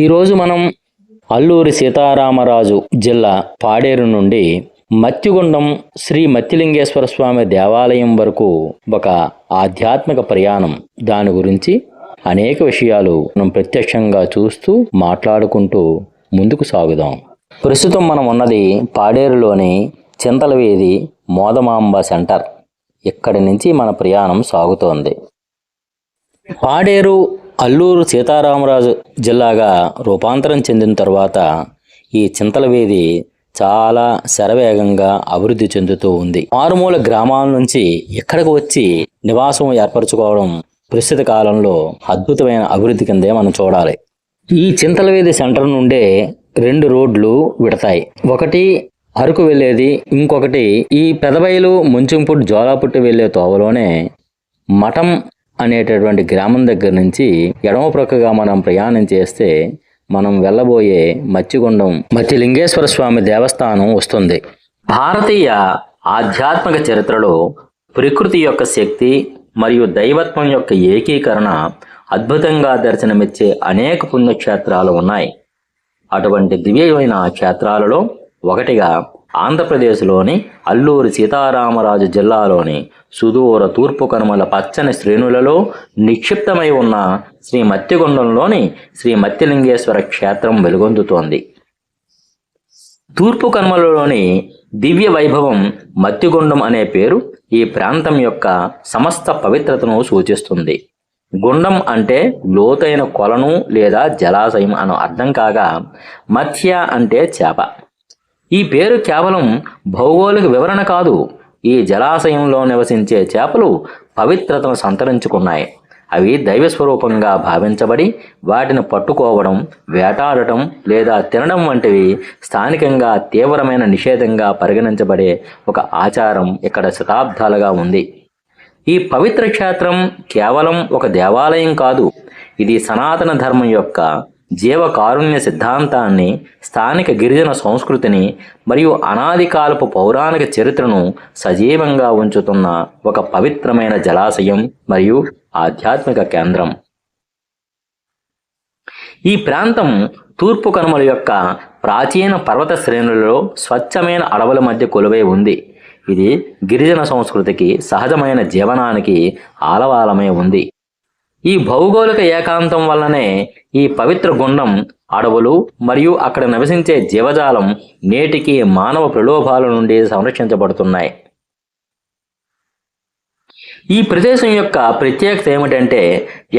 ఈరోజు మనం అల్లూరి సీతారామరాజు జిల్లా పాడేరు నుండి మత్తిగుండం శ్రీ మత్తిలింగేశ్వర స్వామి దేవాలయం వరకు ఒక ఆధ్యాత్మిక ప్రయాణం. దాని గురించి అనేక విషయాలు మనం ప్రత్యక్షంగా చూస్తూ మాట్లాడుకుంటూ ముందుకు సాగుదాం. ప్రస్తుతం మనం ఉన్నది పాడేరులోని చింతలవేది మోదమాంబ సెంటర్. ఇక్కడి నుంచి మన ప్రయాణం సాగుతోంది. పాడేరు అల్లూరు సీతారామరాజు జిల్లాగా రూపాంతరం చెందిన తర్వాత ఈ చింతలవేది చాలా శరవేగంగా అభివృద్ధి చెందుతూ ఉంది. మారుమూల గ్రామాల నుంచి ఇక్కడికి వచ్చి నివాసం ఏర్పరచుకోవడం ప్రస్తుత కాలంలో అద్భుతమైన అభివృద్ధి కిందే మనం చూడాలి. ఈ చింతలవేది సెంటర్ నుండే 2 రోడ్లు విడతాయి. ఒకటి అరకు వెళ్ళేది, ఇంకొకటి ఈ పెదబయలు ముంచింపుట్టు జోలాపుట్టు వెళ్ళే తోవలోనే మఠం అనేటటువంటి గ్రామం దగ్గర నుంచి ఎడమ ప్రక్కగా మనం ప్రయాణం చేస్తే మనం వెళ్ళబోయే మత్తిగుండం మత్తిలింగేశ్వర స్వామి దేవస్థానం వస్తుంది. భారతీయ ఆధ్యాత్మిక చరిత్రలో ప్రకృతి యొక్క శక్తి మరియు దైవత్వం యొక్క ఏకీకరణ అద్భుతంగా దర్శనమిచ్చే అనేక పుణ్యక్షేత్రాలు ఉన్నాయి. అటువంటి దివ్యమైన క్షేత్రాలలో ఒకటిగా ఆంధ్రప్రదేశ్లోని అల్లూరి సీతారామరాజు జిల్లాలోని సుదూర తూర్పు కనుమల పచ్చని శ్రేణులలో నిక్షిప్తమై ఉన్న శ్రీ మత్తిగుండంలోని శ్రీ మత్తిలింగేశ్వర క్షేత్రం వెలుగొందుతోంది. తూర్పు కనుమలలోని దివ్య వైభవం మత్తిగుండం అనే పేరు ఈ ప్రాంతం యొక్క సమస్త పవిత్రతను సూచిస్తుంది. గుండం అంటే లోతైన కొలను లేదా జలాశయం అను అర్థం కాగా, మత్స్య అంటే చేప. ఈ పేరు కేవలం భౌగోళిక వివరణ కాదు. ఈ జలాశయంలో నివసించే చేపలు పవిత్రతను సంతరించుకున్నాయి. అవి దైవస్వరూపంగా భావించబడి వాటిని పట్టుకోవడం, వేటాడటం లేదా తినడం వంటివి స్థానికంగా తీవ్రమైన నిషేధంగా పరిగణించబడే ఒక ఆచారం ఇక్కడ శతాబ్దాలుగా ఉంది. ఈ పవిత్ర క్షేత్రం కేవలం ఒక దేవాలయం కాదు. ఇది సనాతన ధర్మం యొక్క జీవకారుణ్య సిద్ధాంతాన్ని, స్థానిక గిరిజన సంస్కృతిని మరియు అనాది కాలపు పౌరాణిక చరిత్రను సజీవంగా ఉంచుతున్న ఒక పవిత్రమైన జలాశయం మరియు ఆధ్యాత్మిక కేంద్రం. ఈ ప్రాంతం తూర్పు కనుమల యొక్క ప్రాచీన పర్వత శ్రేణులలో స్వచ్ఛమైన అడవుల మధ్య కొలువై ఉంది. ఇది గిరిజన సంస్కృతికి, సహజమైన జీవనానికి ఆలవాలమై ఉంది. ఈ భౌగోళిక ఏకాంతం వల్లనే ఈ పవిత్ర గుండం, అడవులు మరియు అక్కడ నివసించే జీవజాలం నేటికి మానవ ప్రలోభాల నుండి సంరక్షించబడుతున్నాయి. ఈ ప్రదేశం యొక్క ప్రత్యేకత ఏమిటంటే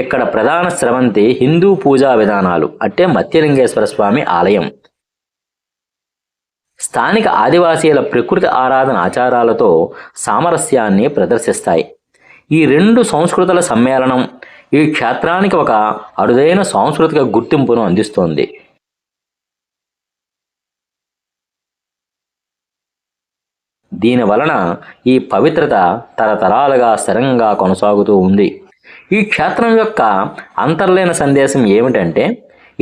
ఇక్కడ ప్రధాన స్రవంతి హిందూ పూజా విధానాలు అంటే మత్తిలింగేశ్వర స్వామి ఆలయం. స్థానిక ఆదివాసీల ప్రకృతి ఆరాధన ఆచారాలతో సామరస్యాన్ని ప్రదర్శిస్తాయి. ఈ 2 సంస్కృతుల సమ్మేళనం ఈ క్షేత్రానికి ఒక అరుదైన సాంస్కృతిక గుర్తింపును అందిస్తోంది. దీని వలన ఈ పవిత్రత తరతరాలుగా స్థిరంగా కొనసాగుతూ ఉంది. ఈ క్షేత్రం యొక్క అంతర్లీన సందేశం ఏమిటంటే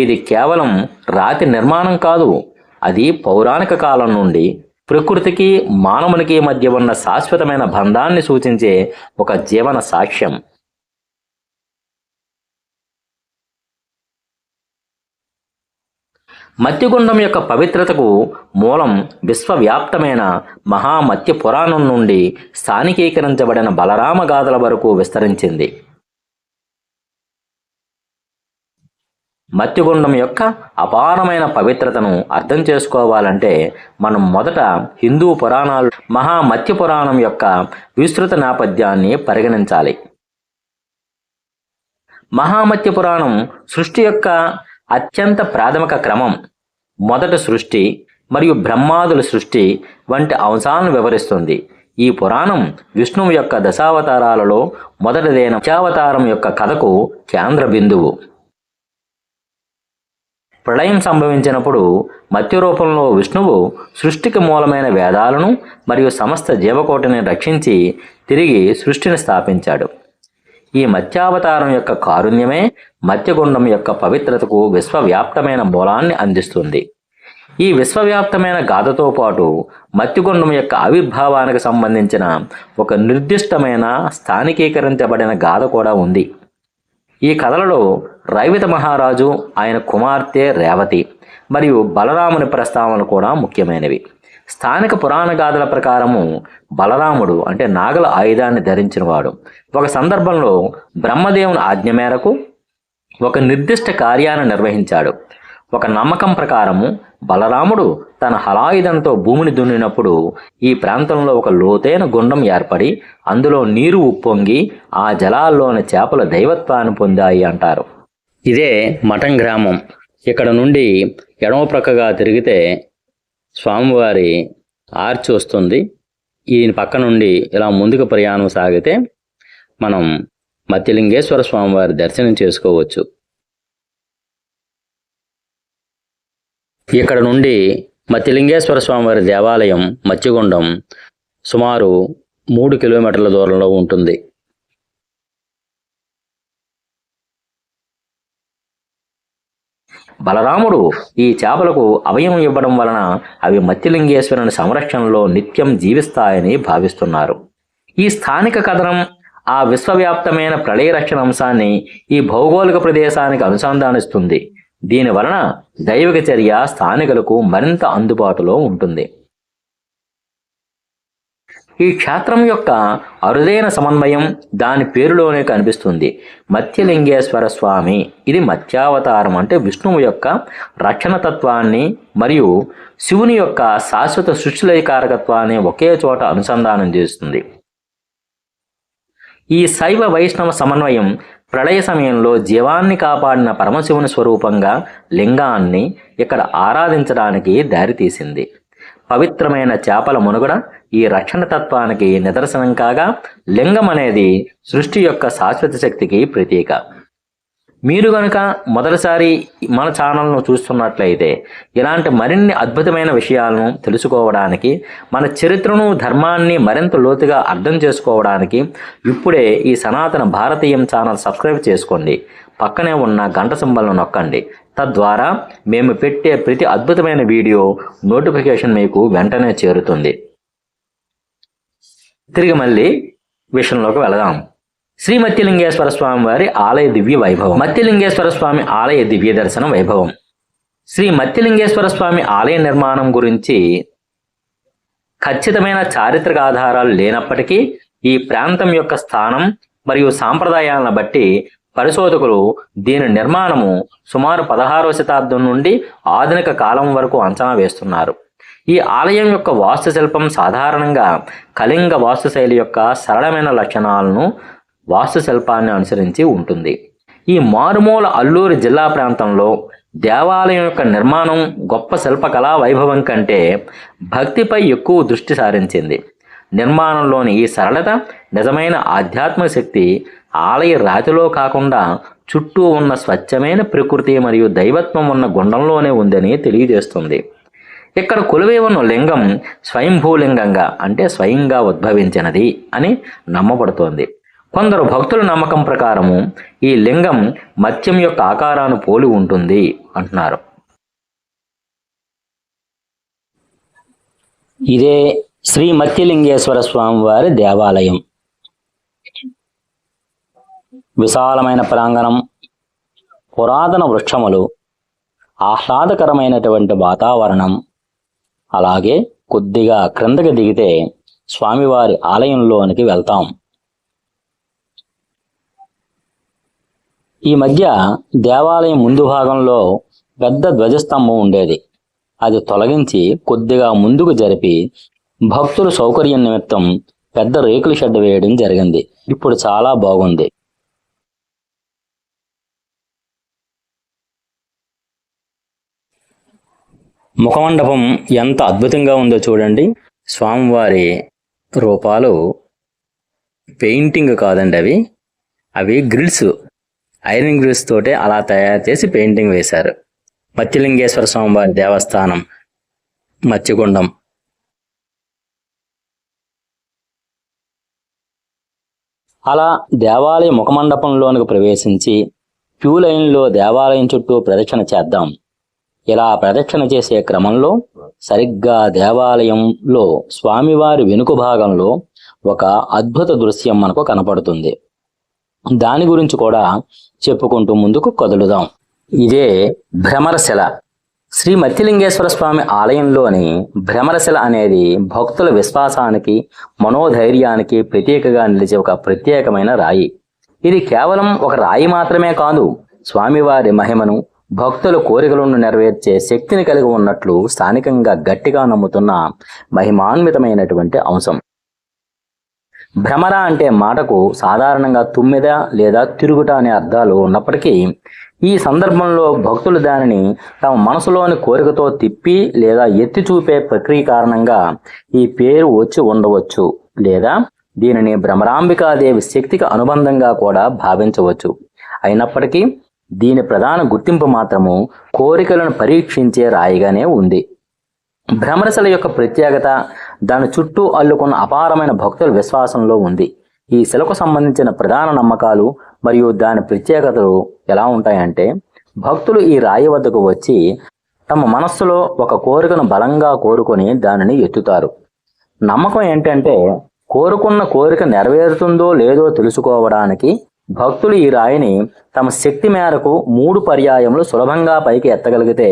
ఇది కేవలం రాతి నిర్మాణం కాదు. అది పౌరాణిక కాలం నుండి ప్రకృతికి, మానవునికి మధ్య ఉన్న శాశ్వతమైన బంధాన్ని సూచించే ఒక జీవన సాక్ష్యం. మత్తిగుండం యొక్క పవిత్రతకు మూలం విశ్వవ్యాప్తమైన మహామత్స్య పురాణం నుండి స్థానికీకరించబడిన బలరామ గాథల వరకు విస్తరించింది. మత్తిగుండం యొక్క అపారమైన పవిత్రతను అర్థం చేసుకోవాలంటే మనం మొదట హిందూ పురాణాలు మహామత్స్య పురాణం యొక్క విస్తృత నేపథ్యాన్ని పరిగణించాలి. మహామత్స్య పురాణం సృష్టి యొక్క అత్యంత ప్రాథమిక క్రమం, మొదటి సృష్టి మరియు బ్రహ్మాదుల సృష్టి వంటి అంశాలను వివరిస్తుంది. ఈ పురాణం విష్ణువు యొక్క దశావతారాలలో మొదటిదైన మత్స్యావతారం యొక్క కథకు కేంద్ర బిందువు. ప్రళయం సంభవించినప్పుడు మత్స్య రూపంలో విష్ణువు సృష్టికి మూలమైన వేదాలను మరియు సమస్త జీవకోటిని రక్షించి తిరిగి సృష్టిని స్థాపించాడు. ఈ మత్స్యావతారం యొక్క కారుణ్యమే మత్తిగుండం యొక్క పవిత్రతకు విశ్వవ్యాప్తమైన మూలాన్ని అందిస్తుంది. ఈ విశ్వవ్యాప్తమైన గాథతో పాటు మత్తిగుండం యొక్క ఆవిర్భావానికి సంబంధించిన ఒక నిర్దిష్టమైన స్థానికీకరించబడిన గాథ కూడా ఉంది. ఈ కథలలో రైవత మహారాజు, ఆయన కుమార్తె రేవతి మరియు బలరాముని ప్రస్తావనలు కూడా ముఖ్యమైనవి. స్థానిక పురాణ గాథల ప్రకారము బలరాముడు అంటే నాగల ఆయుధాన్ని ధరించినవాడు. ఒక సందర్భంలో బ్రహ్మదేవుని ఆజ్ఞ మేరకు ఒక నిర్దిష్ట కార్యాన్ని నిర్వహించాడు. ఒక నమ్మకం ప్రకారము బలరాముడు తన హలాయుధంతో భూమిని దున్నినప్పుడు ఈ ప్రాంతంలో ఒక లోతైన గుండం ఏర్పడి అందులో నీరు ఉప్పొంగి ఆ జలాల్లోని చేపల దైవత్వాన్ని పొందాయి అంటారు. ఇదే మఠం గ్రామం. ఇక్కడ నుండి ఎడమ ప్రక్కగా తిరిగితే స్వామివారి ఆర్చ్ వస్తుంది. ఈయన పక్క నుండి ఇలా ముందుకు ప్రయాణం సాగితే మనం మత్స్యలింగేశ్వర స్వామివారి దర్శనం చేసుకోవచ్చు. ఇక్కడ నుండి మత్స్యలింగేశ్వర స్వామివారి దేవాలయం మత్స్యగుండం సుమారు 3 కిలోమీటర్ల దూరంలో ఉంటుంది. బలరాముడు ఈ చేపలకు అభయం ఇవ్వడం వలన అవి మత్స్యలింగేశ్వరుని సంరక్షణలో నిత్యం జీవిస్తాయని భావిస్తున్నారు. ఈ స్థానిక కథనం ఆ విశ్వవ్యాప్తమైన ప్రళయ రక్షణ అంశాన్ని ఈ భౌగోళిక ప్రదేశానికి అనుసంధానిస్తుంది. దీని వలన దైవిక చర్య స్థానికులకు మరింత అందుబాటులో ఉంటుంది. ఈ క్షేత్రం యొక్క అరుదైన సమన్వయం దాని పేరులోనే కనిపిస్తుంది. మత్స్యలింగేశ్వర స్వామి ఇది మత్స్యావతారం అంటే విష్ణువు యొక్క రక్షణ తత్వాన్ని మరియు శివుని యొక్క శాశ్వత సృష్టిలయకారకత్వాన్ని ఒకే చోట అనుసంధానం చేస్తుంది. ఈ శైవ వైష్ణవ సమన్వయం ప్రళయ సమయంలో జీవాన్ని కాపాడిన పరమశివుని స్వరూపంగా లింగాన్ని ఇక్కడ ఆరాధించడానికి దారితీసింది. పవిత్రమైన చేపల మనుగడ ఈ రక్షణ తత్వానికి నిదర్శనం కాగా లింగం అనేది సృష్టి యొక్క శాశ్వత శక్తికి ప్రతీక. మీరు కనుక మొదటిసారి మన ఛానల్ను చూస్తున్నట్లయితే ఇలాంటి మరిన్ని అద్భుతమైన విషయాలను తెలుసుకోవడానికి, మన చరిత్రను ధర్మాన్ని మరింత లోతుగా అర్థం చేసుకోవడానికి ఇప్పుడే ఈ సనాతన భారతీయం ఛానల్ సబ్స్క్రైబ్ చేసుకోండి. పక్కనే ఉన్న గంట సింబల్ను నొక్కండి. తద్వారా మేము పెట్టే ప్రతి అద్భుతమైన వీడియో నోటిఫికేషన్ మీకు వెంటనే చేరుతుంది. తిరిగి మళ్ళీ విషయంలోకి వెళదాం. శ్రీ మత్స్యలింగేశ్వర స్వామి వారి ఆలయ దివ్య వైభవం. మత్స్యలింగేశ్వర స్వామి ఆలయ దివ్య దర్శన వైభవం. శ్రీ మత్స్యలింగేశ్వర స్వామి ఆలయ నిర్మాణం గురించి ఖచ్చితమైన చారిత్రక ఆధారాలు లేనప్పటికీ ఈ ప్రాంతం యొక్క స్థానం మరియు సాంప్రదాయాలను బట్టి పరిశోధకులు దీని నిర్మాణము సుమారు 16వ శతాబ్దం నుండి ఆధునిక కాలం వరకు అంచనా వేస్తున్నారు. ఈ ఆలయం యొక్క వాస్తుశిల్పం సాధారణంగా కళింగ వాస్తుశైలి యొక్క సరళమైన లక్షణాలను వాస్తుశిల్పాన్ని అనుసరించి ఉంటుంది. ఈ మారుమూల అల్లూరు జిల్లా ప్రాంతంలో దేవాలయం యొక్క నిర్మాణం గొప్ప శిల్పకళా వైభవం కంటే భక్తిపై ఎక్కువ దృష్టి సారించింది. నిర్మాణంలోని ఈ సరళత నిజమైన ఆధ్యాత్మిక శక్తి ఆలయ రాతిలో కాకుండా చుట్టూ ఉన్న స్వచ్ఛమైన ప్రకృతి మరియు దైవత్వం ఉన్న గుండంలోనే ఉందని తెలియజేస్తుంది. ఇక్కడ కొలువై ఉన్న లింగం స్వయంభూలింగంగా అంటే స్వయంగా ఉద్భవించినది అని నమ్మబడుతోంది. కొందరు భక్తుల నమ్మకం ప్రకారము ఈ లింగం మత్స్యం యొక్క ఆకారాన్ని పోలి ఉంటుంది అంటున్నారు. ఇదే శ్రీ మత్స్యలింగేశ్వర స్వామి వారి దేవాలయం. విశాలమైన ప్రాంగణం, పురాతన వృక్షములు, ఆహ్లాదకరమైనటువంటి వాతావరణం. అలాగే కొద్దిగా క్రిందకి దిగితే స్వామివారి ఆలయంలోనికి వెళ్తాం. ఈ మధ్య దేవాలయం ముందు భాగంలో పెద్ద ధ్వజస్తంభం ఉండేది. అది తొలగించి కొద్దిగా ముందుకు జరిపి భక్తుల సౌకర్యం నిమిత్తం పెద్ద రేకుల షెడ్ వేయడం జరిగింది. ఇప్పుడు చాలా బాగుంది. ముఖమండపం ఎంత అద్భుతంగా ఉందో చూడండి. స్వామివారి రూపాలు పెయింటింగ్ కాదండి, అవి గ్రిల్స్, ఐరన్ గ్రిల్స్ తోటే అలా తయారు చేసి పెయింటింగ్ వేశారు. మత్స్యలింగేశ్వర స్వామివారి దేవస్థానం మత్స్యగుండం. అలా దేవాలయ ముఖమండపంలోనికి ప్రవేశించి క్యూ లైన్లో దేవాలయం చుట్టూ ప్రదక్షిణ చేద్దాం. ఇలా ప్రదక్షిణ చేసే క్రమంలో సరిగ్గా దేవాలయంలో స్వామివారి వెనుక భాగంలో ఒక అద్భుత దృశ్యం మనకు కనపడుతుంది. దాని గురించి కూడా చెప్పుకుంటూ ముందుకు కదులుదాం. ఇదే భ్రమరశిల. శ్రీ మత్స్యలింగేశ్వర స్వామి ఆలయంలోని భ్రమరశిల అనేది భక్తుల విశ్వాసానికి, మనోధైర్యానికి ప్రతీకగా నిలిచే ఒక ప్రత్యేకమైన రాయి. ఇది కేవలం ఒక రాయి మాత్రమే కాదు, స్వామివారి మహిమను, భక్తుల కోరికలను నెరవేర్చే శక్తిని కలిగి ఉన్నట్లు స్థానికంగా గట్టిగా నమ్ముతున్న మహిమాన్వితమైనటువంటి అంశం. భ్రమర అంటే మాటకు సాధారణంగా తుమ్మెద లేదా తిరుగుట అనే అర్థాలు ఉన్నప్పటికీ ఈ సందర్భంలో భక్తులు దానిని తమ మనసులోని కోరికతో తిప్పి లేదా ఎత్తి చూపే ప్రక్రియ కారణంగా ఈ పేరు వచ్చి ఉండవచ్చు, లేదా దీనిని భ్రమరాంబికాదేవి శక్తికి అనుబంధంగా కూడా భావించవచ్చు. అయినప్పటికీ దీని ప్రధాన గుర్తింపు మాత్రము కోరికలను పరీక్షించే రాయిగానే ఉంది. భ్రమరశిల యొక్క ప్రత్యేకత దాని చుట్టూ అల్లుకున్న అపారమైన భక్తుల విశ్వాసంలో ఉంది. ఈ శిలకు సంబంధించిన ప్రధాన నమ్మకాలు మరియు దాని ప్రత్యేకతలు ఎలా ఉంటాయంటే, భక్తులు ఈ రాయి వద్దకు వచ్చి తమ మనస్సులో ఒక కోరికను బలంగా కోరుకొని దానిని ఎత్తుతారు. నమ్మకం ఏంటంటే, కోరుకున్న కోరిక నెరవేరుతుందో లేదో తెలుసుకోవడానికి భక్తులు ఈ రాయిని తమ శక్తి మేరకు 3 పర్యాయములు సులభంగా పైకి ఎత్తగలిగితే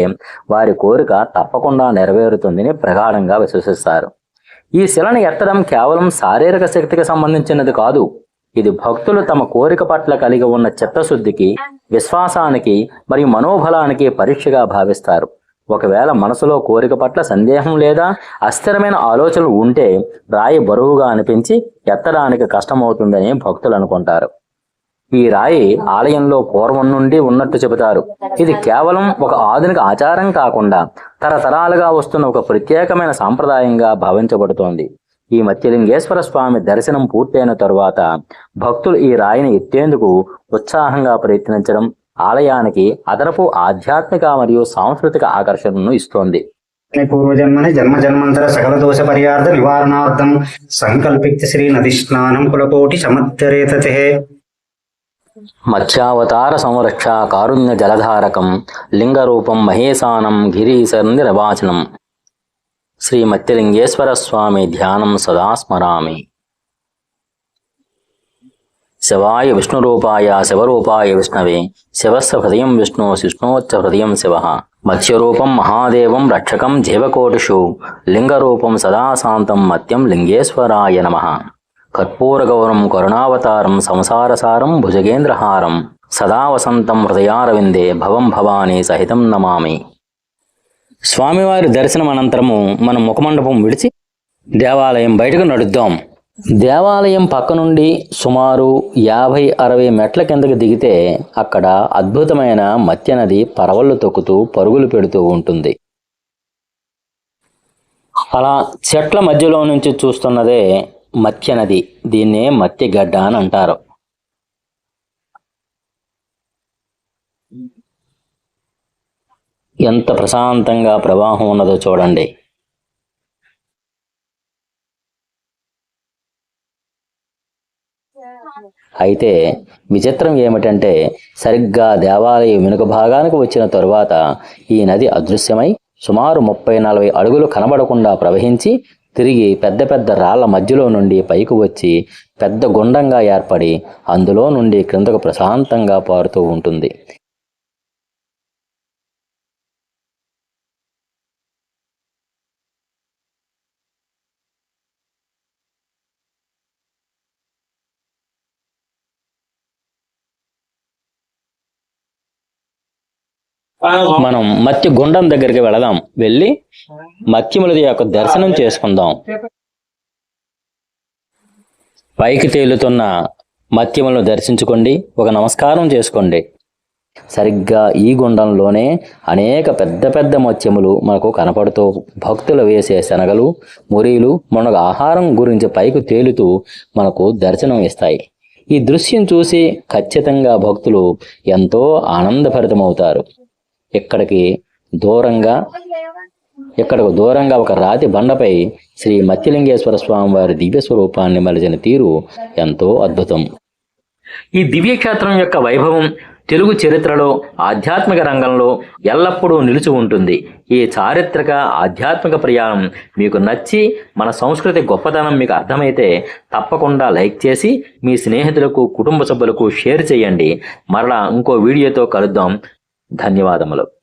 వారి కోరిక తప్పకుండా నెరవేరుతుందని ప్రగాఢంగా విశ్వసిస్తారు. ఈ శిలను ఎత్తడం కేవలం శారీరక శక్తికి సంబంధించినది కాదు. ఇది భక్తులు తమ కోరిక పట్ల కలిగి ఉన్న చిత్తశుద్ధికి, విశ్వాసానికి మరియు మనోబలానికి పరీక్షగా భావిస్తారు. ఒకవేళ మనసులో కోరిక పట్ల సందేహం లేదా అస్థిరమైన ఆలోచనలు ఉంటే రాయి బరువుగా అనిపించి ఎత్తడానికి కష్టమవుతుందని భక్తులు అనుకుంటారు. ఈ రాయి ఆలయంలో పూర్వం నుండి ఉన్నట్టు చెబుతారు. ఇది కేవలం ఒక ఆధునిక ఆచారం కాకుండా తరతరాలుగా వస్తున్న ఒక ప్రత్యేకమైన సాంప్రదాయంగా భావించబడుతోంది. ఈ మత్స్యలింగేశ్వర స్వామి దర్శనం పూర్తయిన తరువాత భక్తులు ఈ రాయిని ఎత్తేందుకు ఉత్సాహంగా ప్రయత్నించడం ఆలయానికి అదనపు ఆధ్యాత్మిక మరియు సాంస్కృతిక ఆకర్షణను ఇస్తోంది. పూర్వజన్మని జన్మ జన్మంతర సకల దోష పరిహార్థ నివారణార్థం సంకల్పిత శ్రీ నది స్నానం కులకోటి సముద్ధరేతతే. మత్స్యావతార సంరక్ష కారుణ్య జలధారకం లింగరూపం మహేశానం గిరీశర్నిరవాచనం. శ్రీ మత్స్యలింగేశ్వర స్వామి ధ్యానం సదా స్మరామి. శివాయ విష్ణురూపాయ శివరూపాయ విష్ణవే శివస్య హృదయం విష్ణు విష్ణోచ్చ హృదయం శివ. మత్స్యరూపం మహాదేవం రక్షకం జీవకోటిషు లింగరూపం సదా శాంతం మత్యం లింగేశ్వరాయ నమః. కర్పూరగౌరం కరుణావతారం సంసారసారం భుజగేంద్రహారం సదా వసంతం హృదయారవిందే భవం భవానీ సహితం నమామి. స్వామివారి దర్శనం అనంతరము మనం ముఖమండపం విడిచి దేవాలయం బయటకు నడుద్దాం. దేవాలయం పక్క నుండి సుమారు 50-60 మెట్ల కిందకి దిగితే అక్కడ అద్భుతమైన మత్స్య నది పరవళ్ళు తొక్కుతూ పరుగులు పెడుతూ ఉంటుంది. అలా చెట్ల మధ్యలో నుంచి చూస్తున్నదే మత్స్య నది. దీన్నే మత్స్యగడ్డ అని అంటారు. ఎంత ప్రశాంతంగా ప్రవాహం ఉన్నదో చూడండి. అయితే విచిత్రం ఏమిటంటే, సరిగ్గా దేవాలయం వెనుక భాగానికి వచ్చిన తరువాత ఈ నది అదృశ్యమై సుమారు 30-40 అడుగులు కనబడకుండా ప్రవహించి తిరిగి పెద్ద పెద్ద రాళ్ల మధ్యలో నుండి పైకి వచ్చి పెద్ద గుండంగా ఏర్పడి అందులో నుండి క్రిందకు ప్రశాంతంగా పారుతూ ఉంటుంది. మనం మత్స్య గుండం దగ్గరికి వెళదాం. వెళ్ళి మత్స్యముల యొక్క దర్శనం చేసుకుందాం. పైకి తేలుతున్న మత్స్యములను దర్శించుకోండి, ఒక నమస్కారం చేసుకోండి. సరిగ్గా ఈ గుండంలోనే అనేక పెద్ద పెద్ద మత్స్యములు మనకు కనపడుతూ భక్తులు వేసే శనగలు, మురీలు మనకు ఆహారం గురించి పైకి తేలుతూ మనకు దర్శనం ఇస్తాయి. ఈ దృశ్యం చూసి ఖచ్చితంగా భక్తులు ఎంతో ఆనందభరితమవుతారు. ఇక్కడకు దూరంగా ఒక రాతి బండపై శ్రీ మత్స్యలింగేశ్వర స్వామి వారి దివ్య స్వరూపాన్ని మలిచిన తీరు ఎంతో అద్భుతం. ఈ దివ్యక్షేత్రం యొక్క వైభవం తెలుగు చరిత్రలో ఆధ్యాత్మిక రంగంలో ఎల్లప్పుడూ నిలిచి ఉంటుంది. ఈ చారిత్రక ఆధ్యాత్మిక ప్రయాణం మీకు నచ్చి మన సంస్కృతి గొప్పతనం మీకు అర్థమైతే తప్పకుండా లైక్ చేసి మీ స్నేహితులకు కుటుంబ సభ్యులకు షేర్ చేయండి. మరలా ఇంకో వీడియోతో కలుద్దాం. ధన్యవాదములు.